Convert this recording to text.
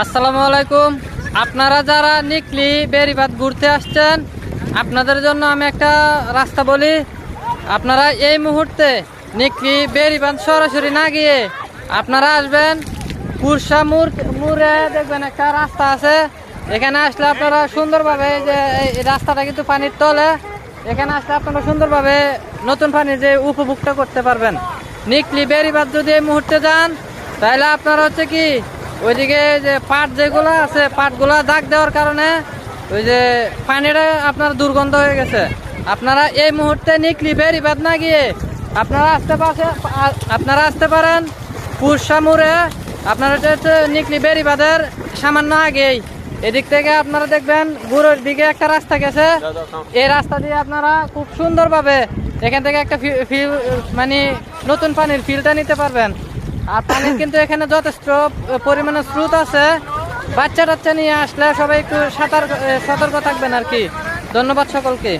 আসসালামু আলাইকুম। আপনারা যারা নিকলি বেড়িবাঁধ ঘুরতে আসছেন, আপনাদের জন্য আমি একটা রাস্তা বলি। আপনারা এই মুহূর্তে নিকলি বেড়িবাঁধ সরাসরি না গিয়ে আপনারা আসবেন কুরসা মুড়ে, দেখবেন একটা রাস্তা আছে। এখানে আসলে আপনারা সুন্দরভাবে, যে এই রাস্তাটা কিন্তু পানির তলে, এখানে আসলে আপনারা সুন্দরভাবে নতুন পানি যে উপভোগটা করতে পারবেন। নিকলি বেড়িবাঁধ যদি এই মুহূর্তে যান, তাহলে আপনারা হচ্ছে কি ওইদিকে যে পাট যেগুলো আছে, পাটগুলা দাগ দেওয়ার কারণে ওই যে পানিটা আপনার দুর্গন্ধ হয়ে গেছে। আপনারা এই মুহূর্তে নিকলি বেড়িবাঁধ না গিয়ে আপনারা আসতে পারেন কুরসা মুড়ে। আপনারা হচ্ছে নিকলি বেড়িবাঁধের সামান্য আগেই এদিক থেকে আপনারা দেখবেন গুড়ের দিকে একটা রাস্তা গেছে। এই রাস্তা দিয়ে আপনারা খুব সুন্দরভাবে এখান থেকে একটা মানে নতুন পানির ফিলটা নিতে পারবেন। আর পানির কিন্তু এখানে যথেষ্ট পরিমাণে স্রোত আছে। বাচ্চা টাচ্চা নিয়ে আসলে সবাই একটু সতর্ক থাকবেন আর কি। ধন্যবাদ সকলকে।